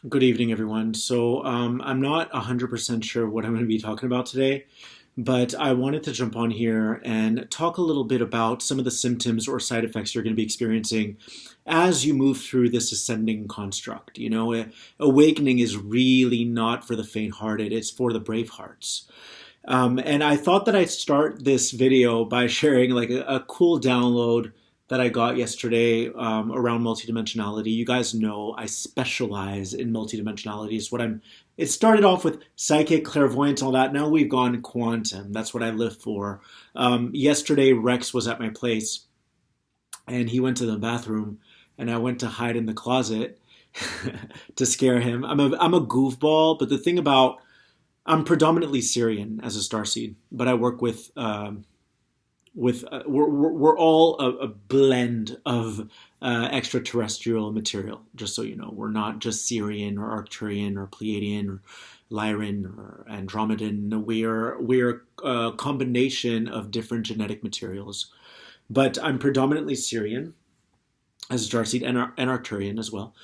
Good evening, everyone. I'm not 100% sure what I'm going to be talking about today, but I wanted to jump on here and talk a little bit about some of the symptoms or side effects you're going to be experiencing as you move through this ascending construct. Awakening is really not for the faint-hearted, it's for the brave hearts. And I thought that I'd start this video by sharing like a cool download that I got yesterday around multidimensionality. You guys know I specialize in multidimensionality. It started off with psychic, clairvoyance, all that. Now we've gone quantum. That's what I live for. Yesterday, Rex was at my place and he went to the bathroom and I went to hide in the closet to scare him. I'm a goofball, but the thing about I'm predominantly Syrian as a starseed, but I work with we're all a blend of extraterrestrial material. Just so you know, we're not just Syrian or Arcturian or Pleiadian or Lyran or Andromedan. We're a combination of different genetic materials. But I'm predominantly Syrian as a starseed and Arcturian as well.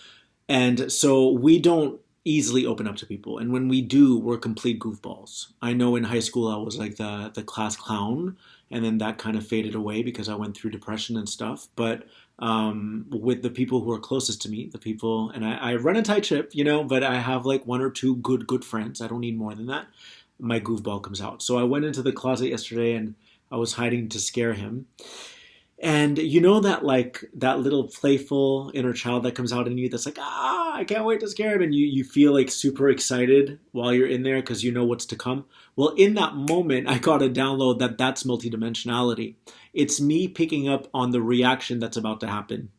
And so we don't easily open up to people. And when we do, we're complete goofballs. I know in high school I was like the class clown, and then that kind of faded away because I went through depression and stuff. But with the people who are closest to me, the people, and I run a tight ship, but I have like one or two good friends. I don't need more than that. My goofball comes out. So I went into the closet yesterday and I was hiding to scare him. And you know that like that little playful inner child that comes out in you that's like, I can't wait to scare him. And you feel like super excited while you're in there because you know what's to come. Well, in that moment, I got a download that's multidimensionality. It's me picking up on the reaction that's about to happen.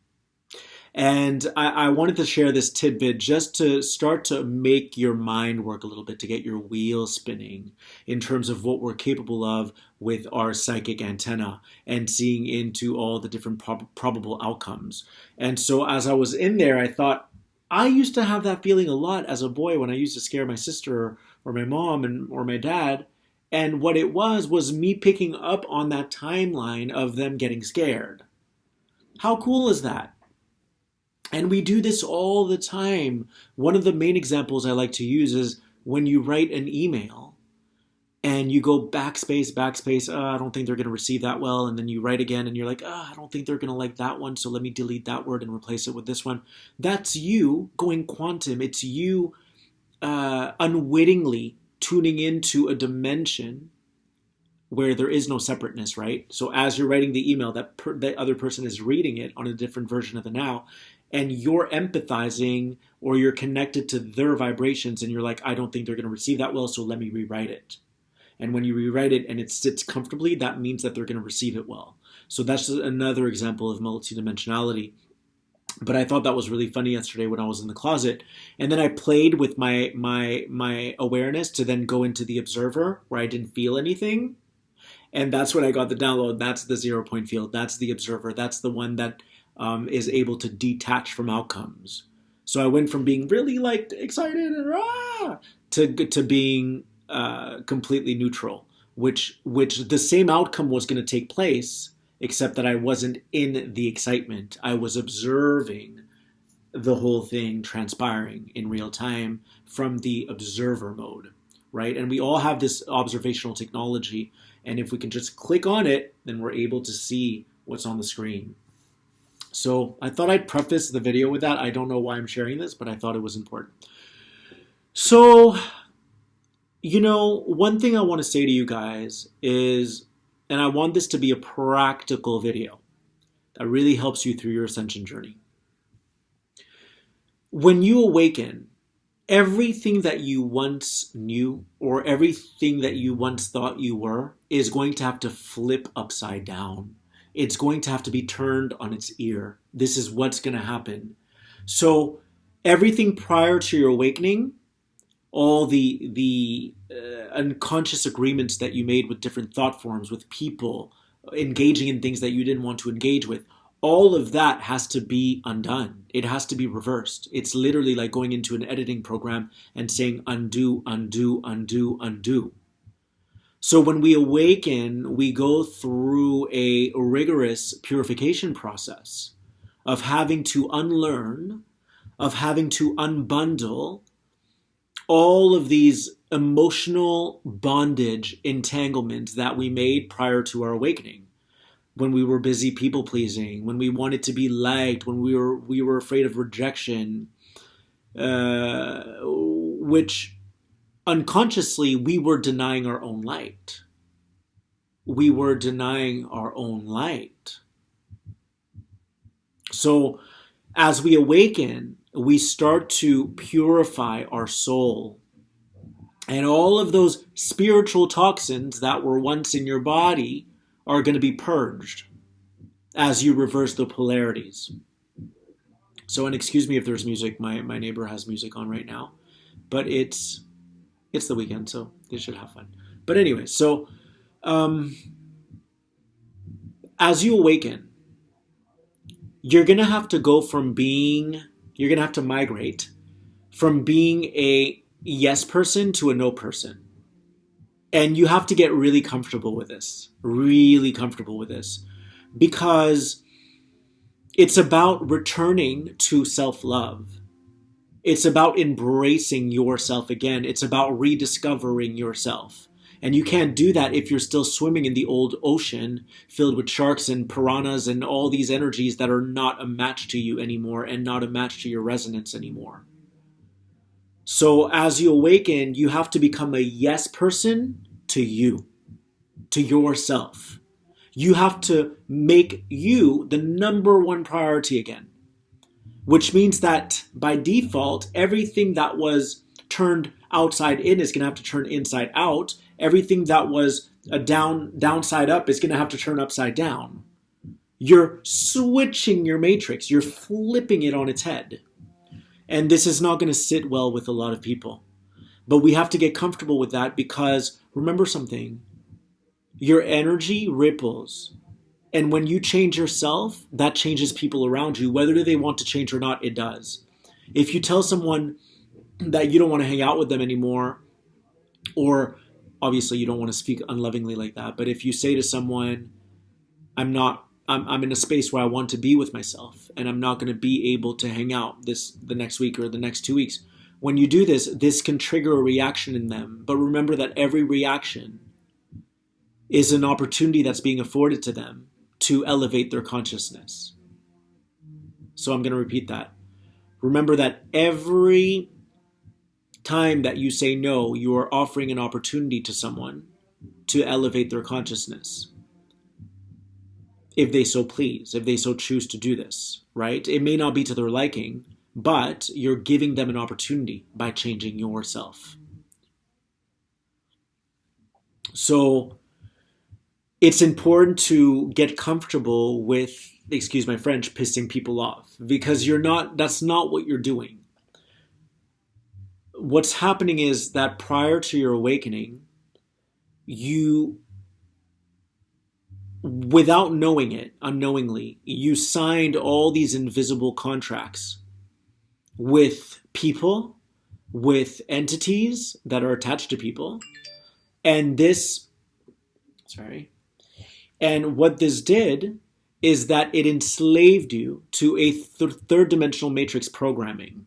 And I wanted to share this tidbit just to start to make your mind work a little bit, to get your wheels spinning in terms of what we're capable of with our psychic antenna and seeing into all the different probable outcomes. And so as I was in there, I thought, I used to have that feeling a lot as a boy when I used to scare my sister or my mom or my dad. And what it was me picking up on that timeline of them getting scared. How cool is that? And we do this all the time. One of the main examples I like to use is when you write an email and you go backspace, I don't think they're going to receive that well. And then you write again and you're like, I don't think they're going to like that one. So let me delete that word and replace it with this one. That's you going quantum. It's you unwittingly tuning into a dimension where there is no separateness, right? So as you're writing the email, that other person is reading it on a different version of the now, and you're empathizing or you're connected to their vibrations, and you're like, I don't think they're going to receive that well, so let me rewrite it. And when you rewrite it and it sits comfortably, that means that they're going to receive it well. So that's another example of multidimensionality. But I thought that was really funny yesterday when I was in the closet. And then I played with my awareness to then go into the observer where I didn't feel anything. And that's when I got the download. That's the 0 point field. That's the observer. That's the one that is able to detach from outcomes. So I went from being really like excited and to being completely neutral, which the same outcome was going to take place, except that I wasn't in the excitement. I was observing the whole thing transpiring in real time from the observer mode, right? And we all have this observational technology. And if we can just click on it, then we're able to see what's on the screen. So I thought I'd preface the video with that. I don't know why I'm sharing this, but I thought it was important. So, one thing I want to say to you guys is, and I want this to be a practical video that really helps you through your ascension journey. When you awaken, everything that you once knew or everything that you once thought you were is going to have to flip upside down. It's going to have to be turned on its ear. This is what's going to happen. So everything prior to your awakening, all the unconscious agreements that you made with different thought forms, with people, engaging in things that you didn't want to engage with, all of that has to be undone. It has to be reversed. It's literally like going into an editing program and saying undo, undo, undo, undo. So when we awaken, we go through a rigorous purification process of having to unlearn of having to unbundle all of these emotional bondage entanglements that we made prior to our awakening. When we were busy people pleasing, when we wanted to be liked, when we were afraid of rejection, which unconsciously we were denying our own light. We were denying our own light. So as we awaken, we start to purify our soul. And all of those spiritual toxins that were once in your body are going to be purged as you reverse the polarities. So, and excuse me if there's music, my neighbor has music on right now, but it's the weekend, so they should have fun. But anyway, so as you awaken, you're going to have to migrate from being a yes person to a no person. And you have to get really comfortable with this, because it's about returning to self-love. It's about embracing yourself again. It's about rediscovering yourself. And you can't do that if you're still swimming in the old ocean filled with sharks and piranhas and all these energies that are not a match to you anymore and not a match to your resonance anymore. So as you awaken, you have to become a yes person to you, to yourself. You have to make you the number one priority again, which means that by default, everything that was turned outside in is going to have to turn inside out. Everything that was a downside up is going to have to turn upside down. You're switching your matrix. You're flipping it on its head. And this is not going to sit well with a lot of people. But we have to get comfortable with that, because remember something, your energy ripples. And when you change yourself, that changes people around you. Whether they want to change or not, it does. If you tell someone that you don't want to hang out with them anymore, or obviously you don't want to speak unlovingly like that, but if you say to someone, I'm in a space where I want to be with myself, and I'm not going to be able to hang out the next week or the next 2 weeks. When you do this, this can trigger a reaction in them. But remember that every reaction is an opportunity that's being afforded to them to elevate their consciousness. So I'm going to repeat that. Remember that every time that you say no, you are offering an opportunity to someone to elevate their consciousness. If they so please, if they so choose to do this, right? It may not be to their liking, but you're giving them an opportunity by changing yourself. So it's important to get comfortable with, excuse my French, pissing people off, because that's not what you're doing. What's happening is that prior to your awakening, you, without knowing it, unknowingly, you signed all these invisible contracts with people, with entities that are attached to people. And what this did is that it enslaved you to a third dimensional matrix programming.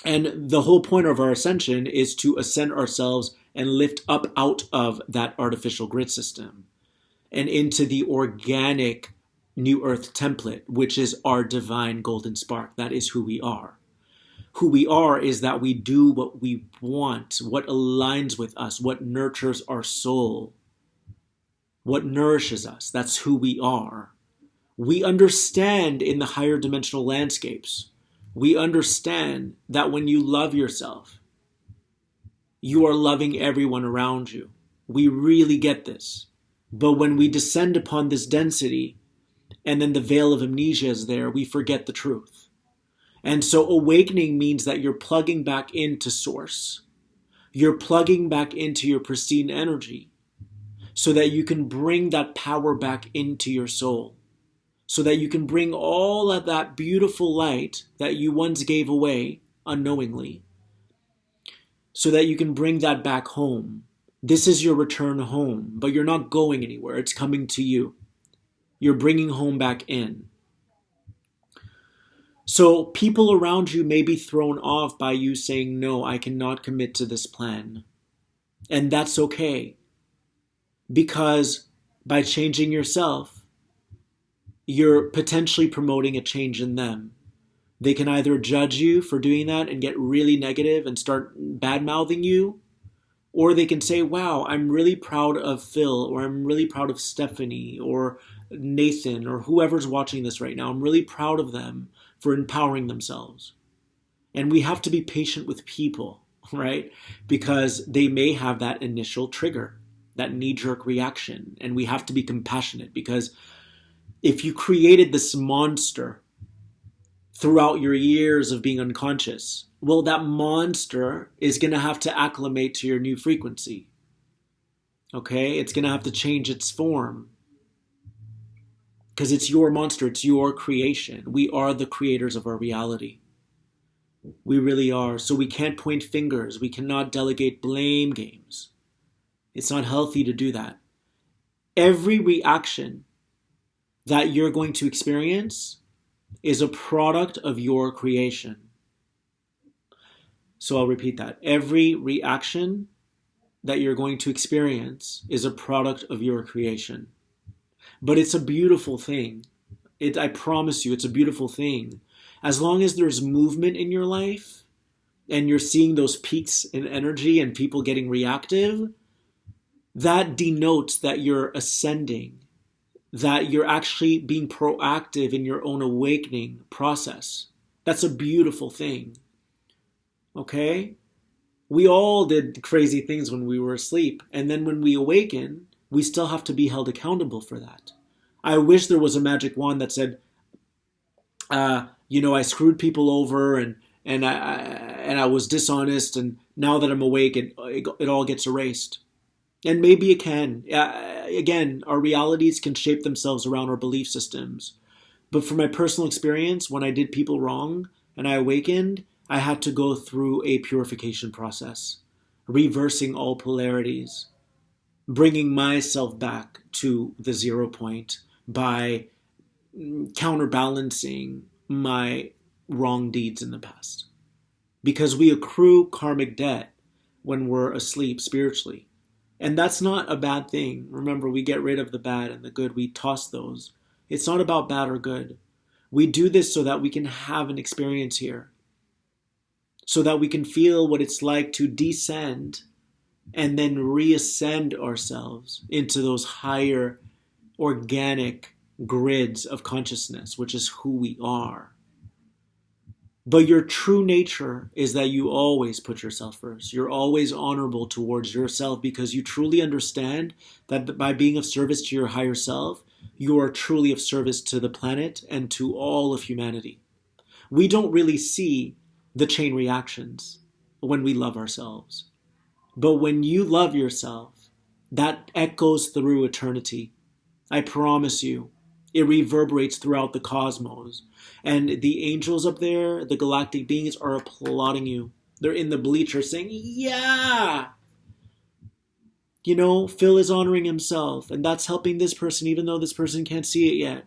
And the whole point of our ascension is to ascend ourselves and lift up out of that artificial grid system and into the organic New Earth template, which is our divine golden spark. That is who we are. Who we are is that we do what we want, what aligns with us, what nurtures our soul, what nourishes us. That's who we are. We understand in the higher dimensional landscapes, we understand that when you love yourself, you are loving everyone around you. We really get this. But when we descend upon this density, and then the veil of amnesia is there, we forget the truth. And so awakening means that you're plugging back into source. You're plugging back into your pristine energy so that you can bring that power back into your soul. So that you can bring all of that beautiful light that you once gave away unknowingly. So that you can bring that back home. This is your return home, but you're not going anywhere. It's coming to you. You're bringing home back in. So people around you may be thrown off by you saying, no, I cannot commit to this plan. And that's okay. Because by changing yourself, you're potentially promoting a change in them. They can either judge you for doing that and get really negative and start bad mouthing you, or they can say, wow, I'm really proud of Phil, or I'm really proud of Stephanie, or Nathan, or whoever's watching this right now. I'm really proud of them for empowering themselves. And we have to be patient with people, right? Because they may have that initial trigger, that knee-jerk reaction. And we have to be compassionate, because if you created this monster throughout your years of being unconscious, well, that monster is going to have to acclimate to your new frequency. Okay? It's going to have to change its form. Because it's your monster, it's your creation. We are the creators of our reality. We really are. So we can't point fingers. We cannot delegate blame games. It's not healthy to do that. Every reaction that you're going to experience is a product of your creation. So I'll repeat that. Every reaction that you're going to experience is a product of your creation. But it's a beautiful thing. I promise you, it's a beautiful thing. As long as there's movement in your life and you're seeing those peaks in energy and people getting reactive, that denotes that you're ascending, that you're actually being proactive in your own awakening process. That's a beautiful thing. Okay? We all did crazy things when we were asleep. And then when we awaken, we still have to be held accountable for that. I wish there was a magic wand that said, I screwed people over and I was dishonest, and now that I'm awake, it all gets erased. And maybe it can. Again, our realities can shape themselves around our belief systems. But from my personal experience, when I did people wrong and I awakened, I had to go through a purification process, reversing all polarities, bringing myself back to the 0 point by counterbalancing my wrong deeds in the past. Because we accrue karmic debt when we're asleep spiritually. And that's not a bad thing. Remember, we get rid of the bad and the good. We toss those. It's not about bad or good. We do this so that we can have an experience here. So that we can feel what it's like to descend and then reascend ourselves into those higher organic grids of consciousness, which is who we are. But your true nature is that you always put yourself first. You're always honorable towards yourself, because you truly understand that by being of service to your higher self, you are truly of service to the planet and to all of humanity. We don't really see the chain reactions when we love ourselves. But when you love yourself, that echoes through eternity. I promise you. It reverberates throughout the cosmos. And the angels up there, the galactic beings, are applauding you. They're in the bleachers saying, yeah! Phil is honoring himself, and that's helping this person, even though this person can't see it yet.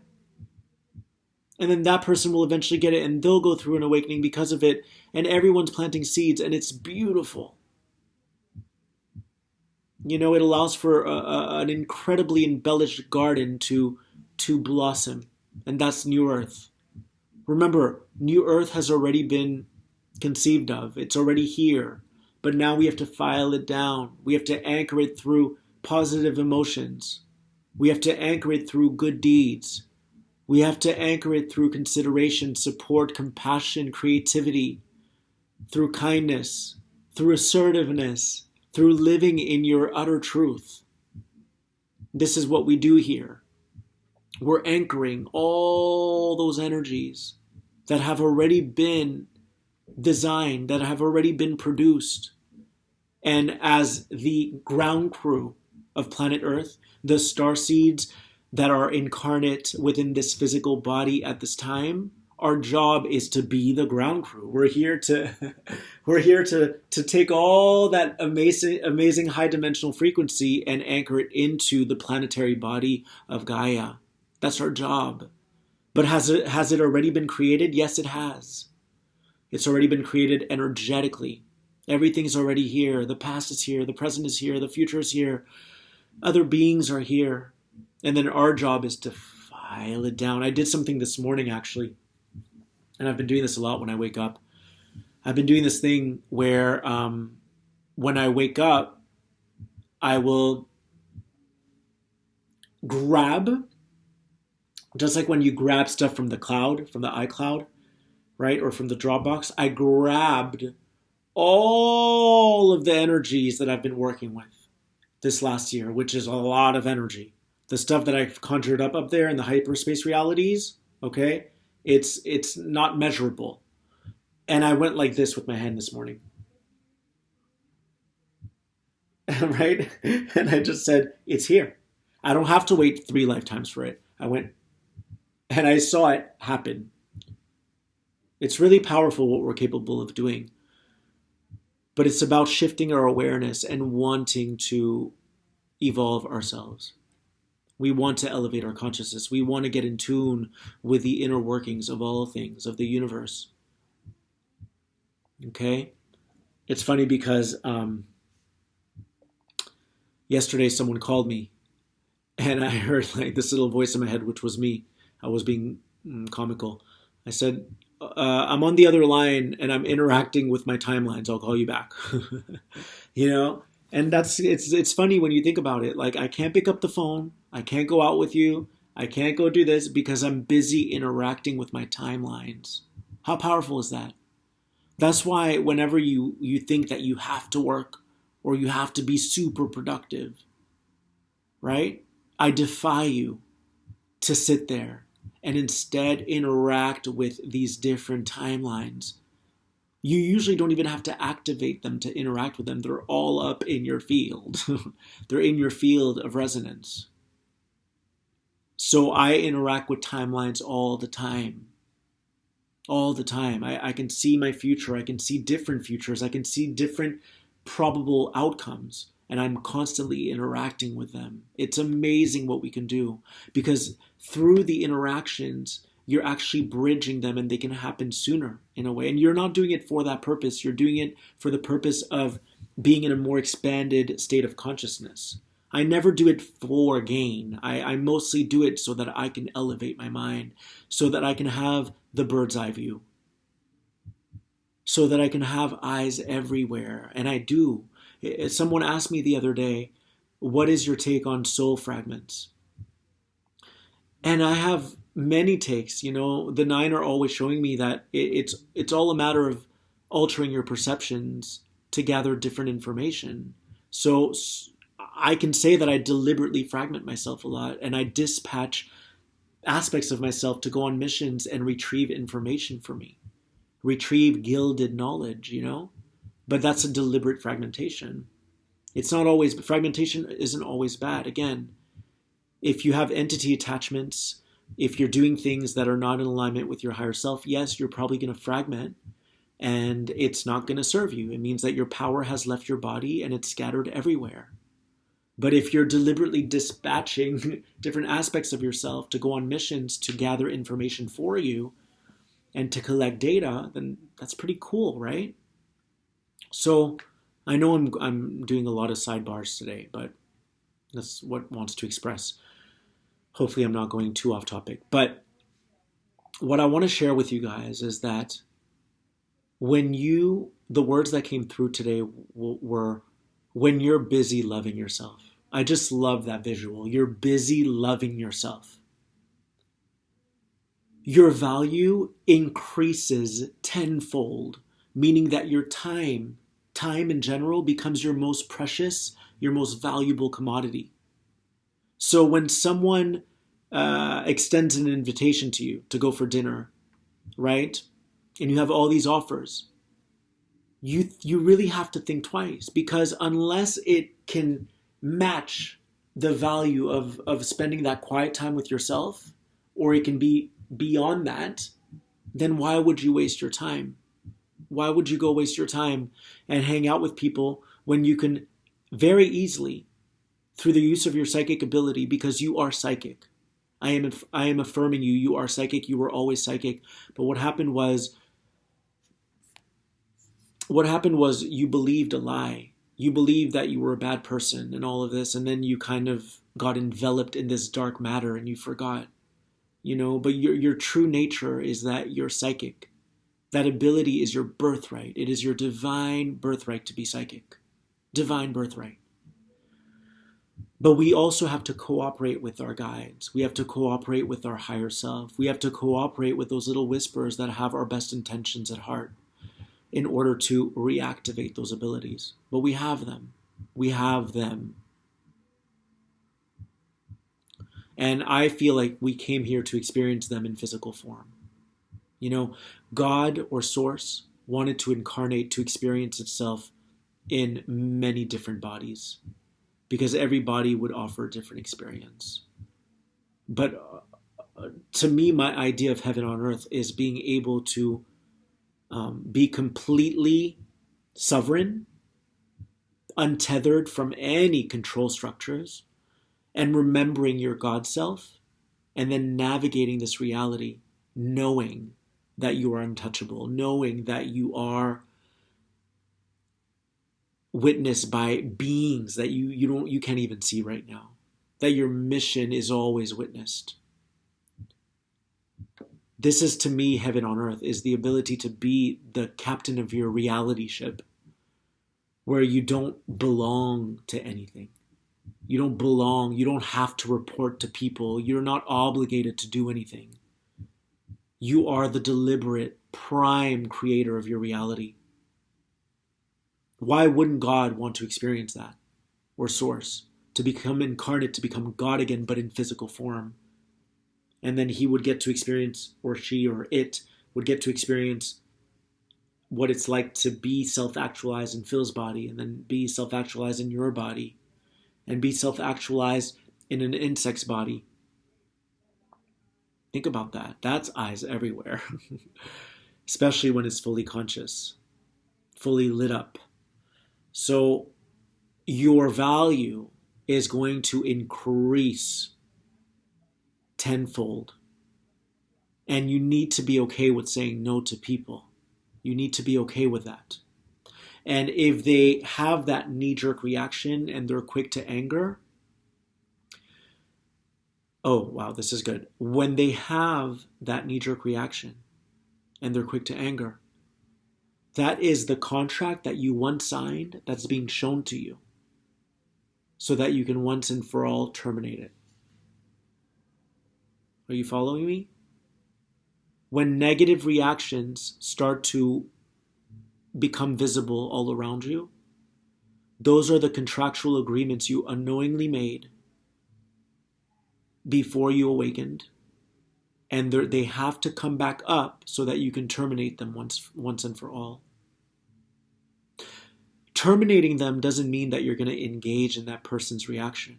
And then that person will eventually get it, and they'll go through an awakening because of it, and everyone's planting seeds, and it's beautiful. It allows for an incredibly embellished garden to blossom, and that's New Earth. Remember, New Earth has already been conceived of. It's already here, but now we have to file it down. We have to anchor it through positive emotions. We have to anchor it through good deeds. We have to anchor it through consideration, support, compassion, creativity, through kindness, through assertiveness, through living in your utter truth. This is what we do here. We're anchoring all those energies that have already been designed, that have already been produced. And as the ground crew of planet Earth, the star seeds that are incarnate within this physical body at this time, our job is to be the ground crew. We're here to take all that amazing high dimensional frequency and anchor it into the planetary body of Gaia. That's our job. But has it already been created? Yes, it has. It's already been created energetically. Everything's already here. The past is here. The present is here. The future is here. Other beings are here. And then our job is to file it down. I did something this morning, actually. And I've been doing this a lot when I wake up. I've been doing this thing where when I wake up, I will grab, just like when you grab stuff from the cloud, from the iCloud, right? Or from the Dropbox, I grabbed all of the energies that I've been working with this last year, which is a lot of energy. The stuff that I've conjured up there in the hyperspace realities, okay? It's not measurable. And I went like this with my hand this morning. Right? And I just said, it's here. I don't have to wait 3 lifetimes for it. I went and I saw it happen. It's really powerful what we're capable of doing. But it's about shifting our awareness and wanting to evolve ourselves. We want to elevate our consciousness. We want to get in tune with the inner workings of all things, of the universe. Okay? It's funny because yesterday someone called me and I heard like this little voice in my head, which was me. I was being comical. I said, I'm on the other line and I'm interacting with my timelines. I'll call you back. You know? And it's funny when you think about it. Like, I can't pick up the phone. I can't go out with you. I can't go do this because I'm busy interacting with my timelines. How powerful is that? That's why whenever you think that you have to work or you have to be super productive, right? I defy you to sit there and instead interact with these different timelines. You usually don't even have to activate them to interact with them. They're all up in your field. They're in your field of resonance. So I interact with timelines all the time. All the time. I can see my future. I can see different futures. I can see different probable outcomes. And I'm constantly interacting with them. It's amazing what we can do. Because through the interactions, you're actually bridging them and they can happen sooner in a way. And you're not doing it for that purpose. You're doing it for the purpose of being in a more expanded state of consciousness. I never do it for gain. I mostly do it so that I can elevate my mind, so that I can have the bird's eye view, so that I can have eyes everywhere. And I do. Someone asked me the other day, what is your take on soul fragments? And I have many takes. You know, the 9 are always showing me that it's all a matter of altering your perceptions to gather different information. So I can say that I deliberately fragment myself a lot and I dispatch aspects of myself to go on missions and retrieve information for me, retrieve gilded knowledge, you know, but that's a deliberate fragmentation. It's not always, but fragmentation isn't always bad. Again, if you have entity attachments, if you're doing things that are not in alignment with your higher self, yes, you're probably going to fragment and it's not going to serve you. It means that your power has left your body and it's scattered everywhere. But if you're deliberately dispatching different aspects of yourself to go on missions to gather information for you and to collect data, then that's pretty cool, right? So I know I'm doing a lot of sidebars today, but that's what wants to express. Hopefully I'm not going too off topic. But what I want to share with you guys is that the words that came through today were, when you're busy loving yourself. I just love that visual. You're busy loving yourself. Your value increases tenfold, meaning that your time in general becomes your most precious, your most valuable commodity. So when someone extends an invitation to you to go for dinner, right? And you have all these offers, you really have to think twice, because unless it can match the value of spending that quiet time with yourself, or it can be beyond that, then why would you waste your time? Why would you go waste your time and hang out with people when you can very easily, through the use of your psychic ability, because you are psychic, I am affirming you. You are psychic. You were always psychic. But what happened was you believed a lie. You believed that you were a bad person and all of this, and then you kind of got enveloped in this dark matter and you forgot, but your true nature is that you're psychic. That ability is your birthright. It is your divine birthright to be psychic. Divine birthright. But we also have to cooperate with our guides. We have to cooperate with our higher self. We have to cooperate with those little whispers that have our best intentions at heart in order to reactivate those abilities. But we have them. We have them. And I feel like we came here to experience them in physical form. God or Source wanted to incarnate to experience itself in many different bodies, because every body would offer a different experience. But to me, my idea of heaven on earth is being able to be completely sovereign, untethered from any control structures, and remembering your God self, and then navigating this reality, knowing that you are untouchable, knowing that you are witnessed by beings that you can't even see right now, that your mission is always witnessed. This is, to me, heaven on earth, is the ability to be the captain of your reality ship, where you don't belong to anything. You don't belong. You don't have to report to people. You're not obligated to do anything. You are the deliberate, prime creator of your reality. Why wouldn't God want to experience that? Or Source, to become incarnate, to become God again, but in physical form. And then he would get to experience, or she or it would get to experience what it's like to be self-actualized in Phil's body, and then be self-actualized in your body, and be self-actualized in an insect's body. Think about that. That's eyes everywhere, especially when it's fully conscious, fully lit up. So your value is going to increase tenfold. And you need to be okay with saying no to people. You need to be okay with that. And if they have that knee-jerk reaction and they're quick to anger, oh, wow, this is good. When they have that knee-jerk reaction and they're quick to anger, that is the contract that you once signed that's being shown to you, so that you can once and for all terminate it. Are you following me? When negative reactions start to become visible all around you, those are the contractual agreements you unknowingly made before you awakened, and they have to come back up so that you can terminate them once and for all. Terminating them doesn't mean that you're going to engage in that person's reaction.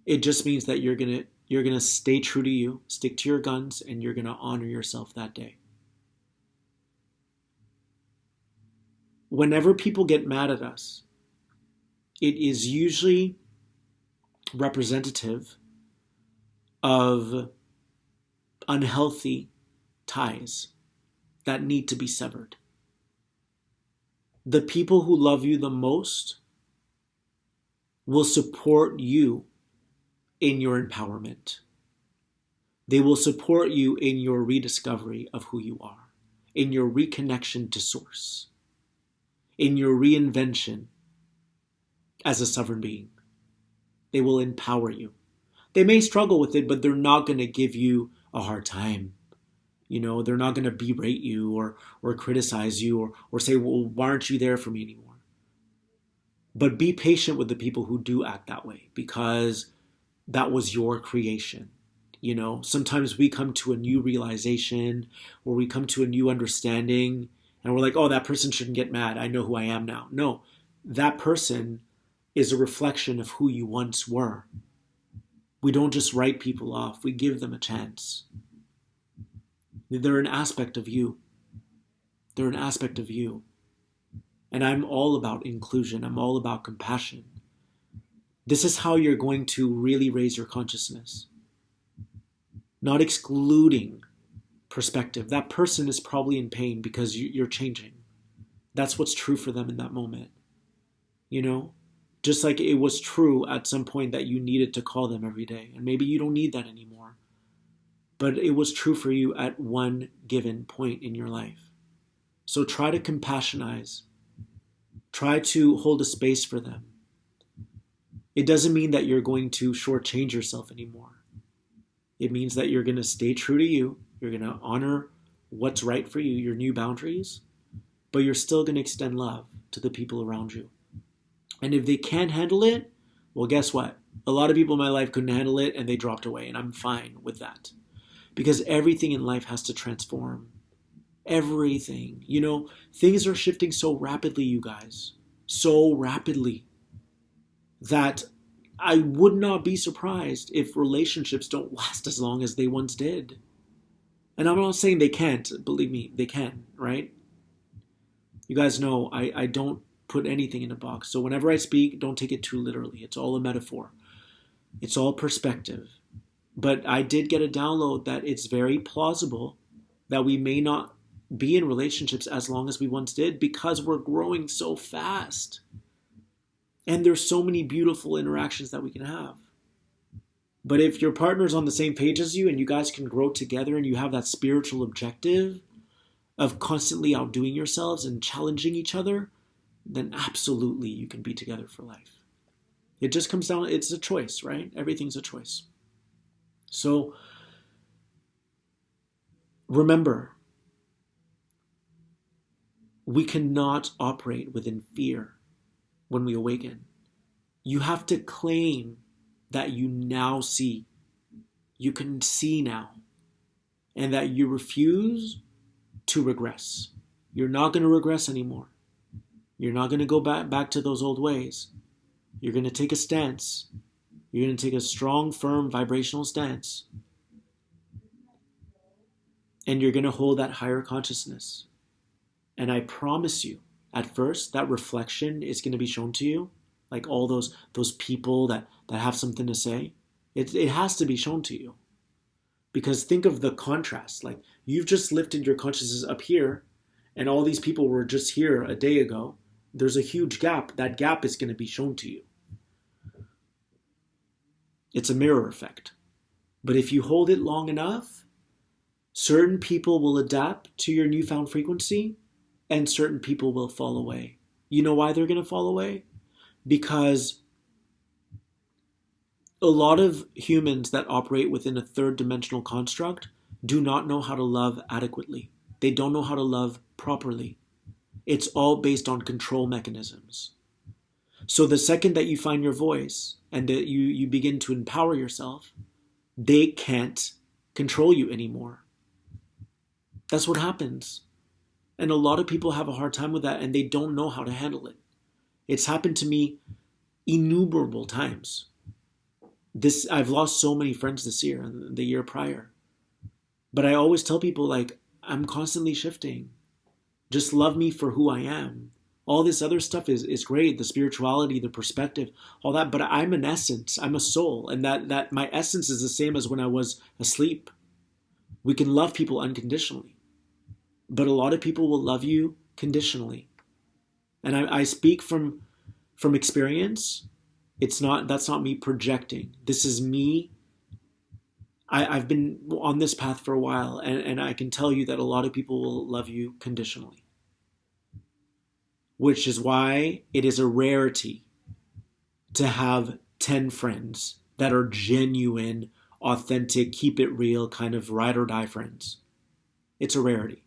It just means that you're going to stay true to you, stick to your guns, and you're going to honor yourself that day. Whenever people get mad at us, it is usually representative of unhealthy ties that need to be severed. The people who love you the most will support you in your empowerment. They will support you in your rediscovery of who you are, in your reconnection to Source, in your reinvention as a sovereign being. They will empower you. They may struggle with it, but they're not going to give you a hard time. They're not going to berate you or criticize you or say, well, why aren't you there for me anymore? But be patient with the people who do act that way, because that was your creation. Sometimes we come to a new realization, or we come to a new understanding, and we're like, oh, that person shouldn't get mad. I know who I am now. No, that person is a reflection of who you once were. We don't just write people off. We give them a chance. They're an aspect of you. They're an aspect of you. And I'm all about inclusion. I'm all about compassion. This is how you're going to really raise your consciousness. not excluding perspective. That person is probably in pain because you're changing. That's what's true for them in that moment. You know? Just like it was true at some point that you needed to call them every day. And maybe you don't need that anymore. But it was true for you at one given point in your life. So try to compassionize. Try to hold a space for them. It doesn't mean that you're going to shortchange yourself anymore. It means that you're going to stay true to you. You're going to honor what's right for you, your new boundaries, but you're still going to extend love to the people around you. And if they can't handle it, well, guess what? A lot of people in my life couldn't handle it and they dropped away, and I'm fine with that. Because everything in life has to transform. Everything. You know, things are shifting so rapidly, you guys. So rapidly that I would not be surprised if relationships don't last as long as they once did. And I'm not saying they can't. Believe me, they can, right? You guys know I don't put anything in a box. So whenever I speak, don't take it too literally. It's all a metaphor. It's all perspective. But I did get a download that it's very plausible that we may not be in relationships as long as we once did because we're growing so fast. And there's so many beautiful interactions that we can have. But if your partner's on the same page as you and you guys can grow together and you have that spiritual objective of constantly outdoing yourselves and challenging each other, then absolutely you can be together for life. It just comes down, it's a choice, right? Everything's a choice. So remember, we cannot operate within fear when we awaken. You have to claim that you now see. You can see now. And that you refuse to regress. You're not going to regress anymore. You're not going to go back to those old ways. You're going to take a stance. You're going to take a strong, firm, vibrational stance. And you're going to hold that higher consciousness. And I promise you, at first, that reflection is going to be shown to you. Like all those people that have something to say. It has to be shown to you. Because think of the contrast. Like you've just lifted your consciousness up here, and all these people were just here a day ago. There's a huge gap. That gap is going to be shown to you. It's a mirror effect. But if you hold it long enough, certain people will adapt to your newfound frequency, and certain people will fall away. You know why they're going to fall away? Because a lot of humans that operate within a third dimensional construct do not know how to love adequately. They don't know how to love properly. It's all based on control mechanisms. So the second that you find your voice and that you begin to empower yourself, they can't control you anymore. That's what happens. And a lot of people have a hard time with that and they don't know how to handle it. It's happened to me innumerable times. I've lost so many friends this year and the year prior. But I always tell people, like, I'm constantly shifting. Just love me for who I am. All this other stuff is great, the spirituality, the perspective, all that, but I'm an essence, I'm a soul, and that my essence is the same as when I was asleep. We can love people unconditionally, but a lot of people will love you conditionally. And I speak from experience. That's not me projecting. This is me. I've been on this path for a while, and I can tell you that a lot of people will love you conditionally. Which is why it is a rarity to have 10 friends that are genuine, authentic, keep it real, kind of ride or die friends. It's a rarity.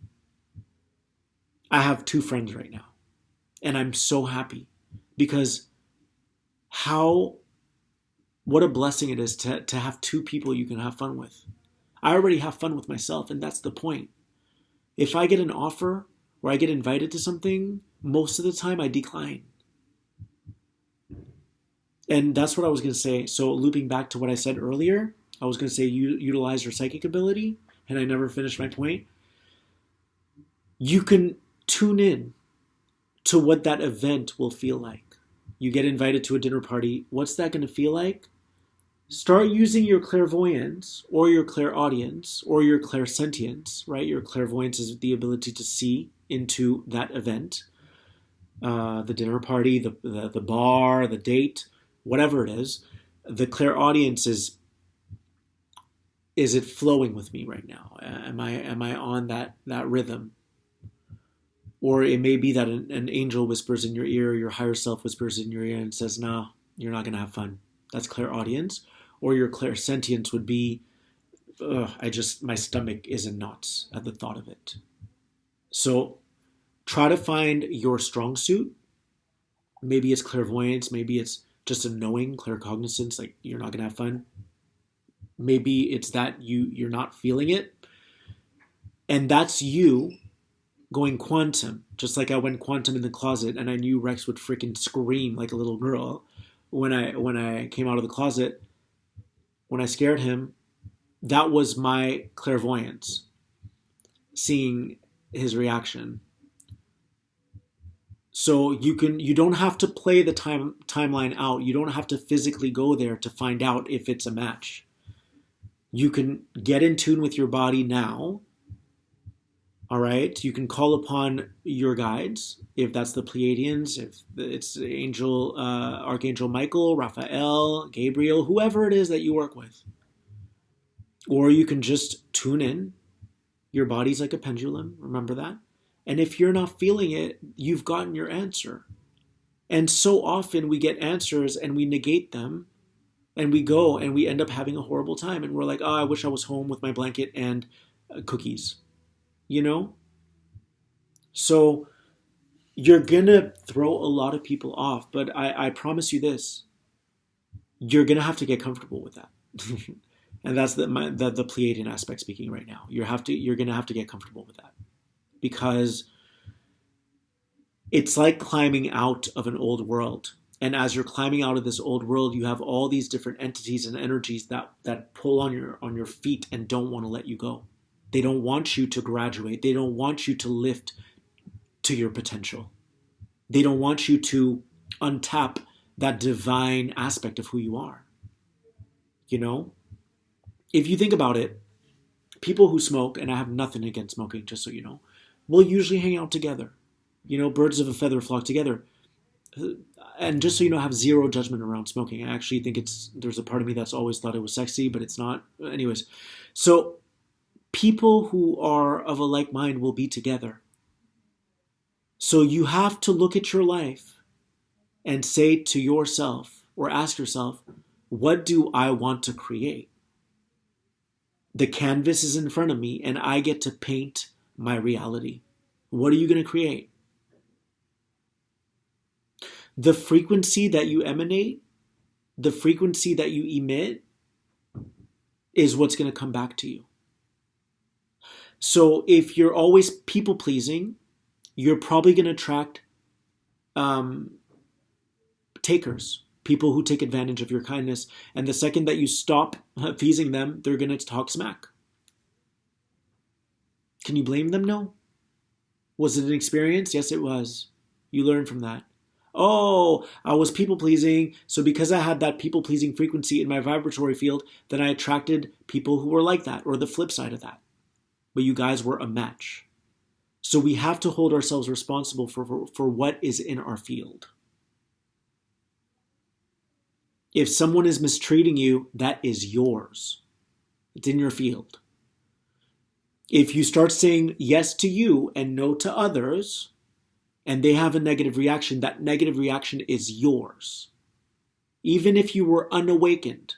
I have 2 friends right now, and I'm so happy because what a blessing it is to have 2 people you can have fun with. I already have fun with myself, and that's the point. If I get an offer or I get invited to something, most of the time I decline. And that's what I was going to say. So looping back to what I said earlier, I was going to say utilize your psychic ability, and I never finished my point. You can tune in to what that event will feel like. You get invited to a dinner party. What's that going to feel like? Start using your clairvoyance or your clairaudience or your clairsentience, right? Your clairvoyance is the ability to see into that event, the dinner party, the bar, the date, whatever it is. The clairaudience is it flowing with me right now? Am I on that rhythm? Or it may be that an angel whispers in your ear, your higher self whispers in your ear and says, "No, you're not going to have fun." That's clairaudience. Or your clairsentience would be, my stomach is in knots at the thought of it. So try to find your strong suit. Maybe it's clairvoyance. Maybe it's just a knowing, claircognizance, like you're not going to have fun. Maybe it's that you're not feeling it. And that's you going quantum, just like I went quantum in the closet and I knew Rex would freaking scream like a little girl when I came out of the closet, when I scared him. That was my clairvoyance, seeing his reaction. So you don't have to play the timeline out. You don't have to physically go there to find out if it's a match. You can get in tune with your body now. All right, you can call upon your guides, if that's the Pleiadians, if it's Archangel Michael, Raphael, Gabriel, whoever it is that you work with. Or you can just tune in. Your body's like a pendulum, remember that? And if you're not feeling it, you've gotten your answer. And so often we get answers and we negate them and we go and we end up having a horrible time. And we're like, oh, I wish I was home with my blanket and cookies. So you're gonna throw a lot of people off, but I promise you this: you're gonna have to get comfortable with that. And that's the Pleiadian aspect speaking right now. You're gonna have to get comfortable with that, because it's like climbing out of an old world. And as you're climbing out of this old world, you have all these different entities and energies that pull on your feet and don't want to let you go. They don't want you to graduate. They don't want you to lift to your potential. They don't want you to untap that divine aspect of who you are. If you think about it, people who smoke, and I have nothing against smoking, just so you know, will usually hang out together. Birds of a feather flock together. And just so you know, I have zero judgment around smoking. I actually think there's a part of me that's always thought it was sexy, but it's not. Anyways, so people who are of a like mind will be together. So you have to look at your life and say to yourself, or ask yourself, what do I want to create? The canvas is in front of me and I get to paint my reality. What are you going to create? The frequency that you emanate, the frequency that you emit, is what's going to come back to you. So if you're always people pleasing, you're probably going to attract takers, people who take advantage of your kindness. And the second that you stop appeasing them, they're going to talk smack. Can you blame them? No. Was it an experience? Yes, it was. You learned from that. Oh, I was people pleasing. So because I had that people pleasing frequency in my vibratory field, then I attracted people who were like that, or the flip side of that. But you guys were a match. So we have to hold ourselves responsible for what is in our field. If someone is mistreating you, that is yours. It's in your field. If you start saying yes to you and no to others, and they have a negative reaction, that negative reaction is yours. Even if you were unawakened,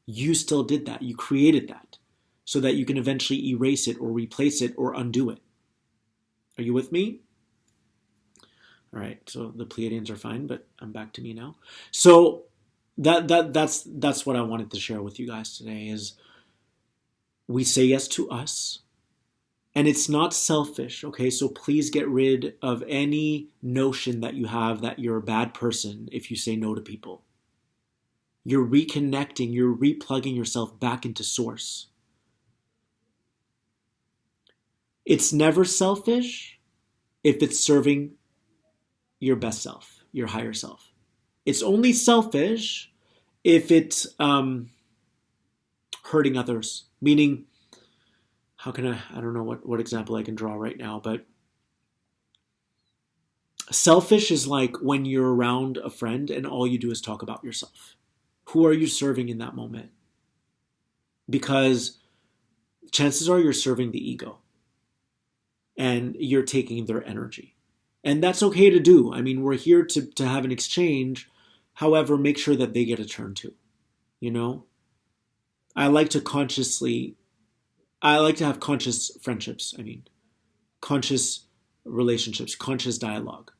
you still did that. You created that so that you can eventually erase it or replace it or undo it. Are you with me? All right, so the Pleiadians are fine, but I'm back to me now. So that's what I wanted to share with you guys today is we say yes to us. And it's not selfish, okay? So please get rid of any notion that you have that you're a bad person if you say no to people. You're reconnecting, you're replugging yourself back into source. It's never selfish if it's serving your best self, your higher self. It's only selfish if it's hurting others. Meaning, how can I don't know what example I can draw right now, but selfish is like when you're around a friend and all you do is talk about yourself. Who are you serving in that moment? Because chances are you're serving the ego and you're taking their energy. And that's okay to do. I mean, we're here to have an exchange. However, make sure that they get a turn too. You know? I like to have conscious friendships. I mean, conscious relationships, conscious dialogue.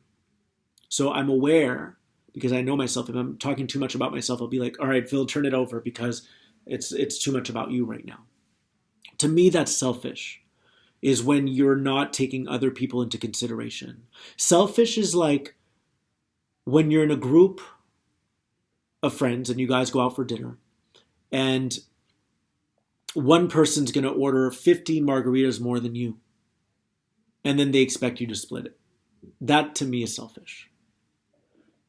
So I'm aware, because I know myself. If I'm talking too much about myself, I'll be like, all right, Phil, turn it over because it's too much about you right now. To me, that's selfish, is when you're not taking other people into consideration. Selfish is like when you're in a group of friends and you guys go out for dinner and one person's going to order 15 margaritas more than you, and then they expect you to split it. That to me is selfish.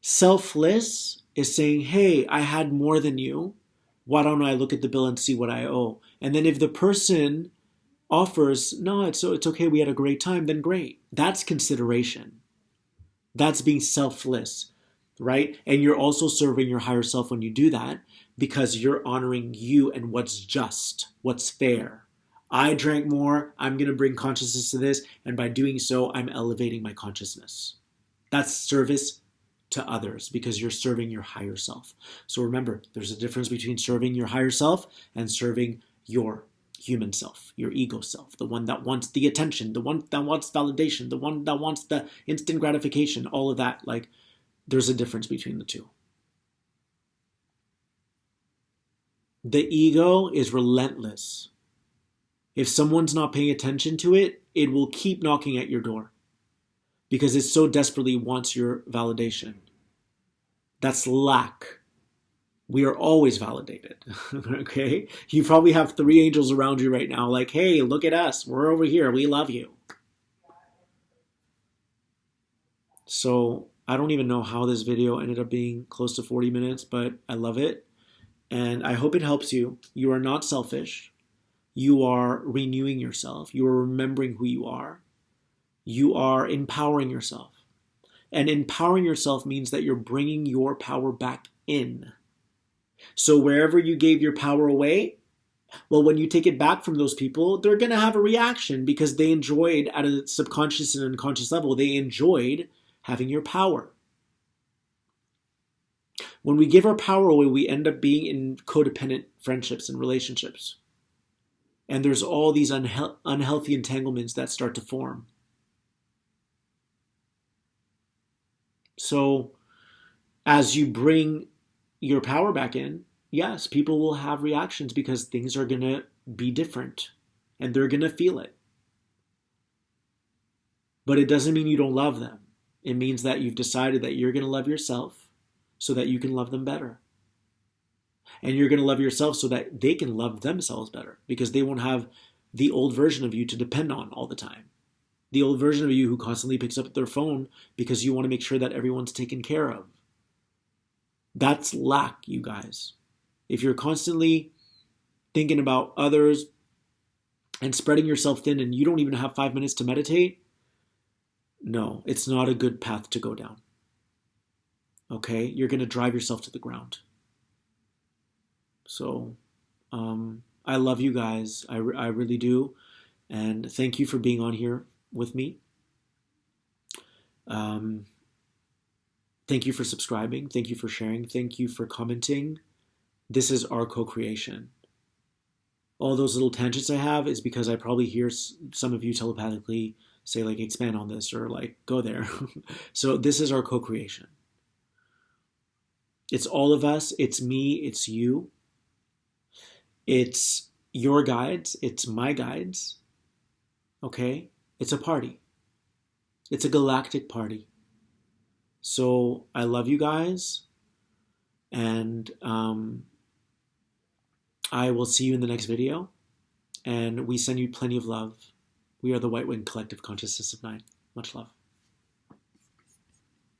Selfless is saying, hey, I had more than you. Why don't I look at the bill and see what I owe? And then if the person offers, no, it's okay, we had a great time, then great. That's consideration. That's being selfless, right? And you're also serving your higher self when you do that, because you're honoring you and what's just, what's fair. I drank more, I'm going to bring consciousness to this, and by doing so, I'm elevating my consciousness. That's service to others because you're serving your higher self. So remember, there's a difference between serving your higher self and serving your human self, your ego self, the one that wants the attention, the one that wants validation, the one that wants the instant gratification, all of that. Like, there's a difference between the two. The ego is relentless. If someone's not paying attention to it, it will keep knocking at your door because it so desperately wants your validation. That's lack. We are always validated, okay? You probably have 3 angels around you right now like, hey, look at us. We're over here. We love you. So I don't even know how this video ended up being close to 40 minutes, but I love it. And I hope it helps you. You are not selfish. You are renewing yourself. You are remembering who you are. You are empowering yourself. And empowering yourself means that you're bringing your power back in. So wherever you gave your power away, well, when you take it back from those people, they're going to have a reaction because they enjoyed, at a subconscious and unconscious level, they enjoyed having your power. When we give our power away, we end up being in codependent friendships and relationships. And there's all these unhealthy entanglements that start to form. So as you bring your power back in, yes, people will have reactions because things are going to be different and they're going to feel it. But it doesn't mean you don't love them. It means that you've decided that you're going to love yourself so that you can love them better. And you're going to love yourself so that they can love themselves better because they won't have the old version of you to depend on all the time. The old version of you who constantly picks up their phone because you want to make sure that everyone's taken care of. That's lack, you guys. If you're constantly thinking about others and spreading yourself thin and you don't even have 5 minutes to meditate, no, it's not a good path to go down. Okay? You're going to drive yourself to the ground. So, I love you guys. I really do. And thank you for being on here with me. Thank you for subscribing. Thank you for sharing. Thank you for commenting. This is our co-creation. All those little tangents I have is because I probably hear some of you telepathically say, like, expand on this or like, go there. So this is our co-creation. It's all of us. It's me. It's you. It's your guides. It's my guides. Okay? It's a party. It's a galactic party. So I love you guys. And I will see you in the next video. And we send you plenty of love. We are the White Wing Collective Consciousness of Nine. Much love.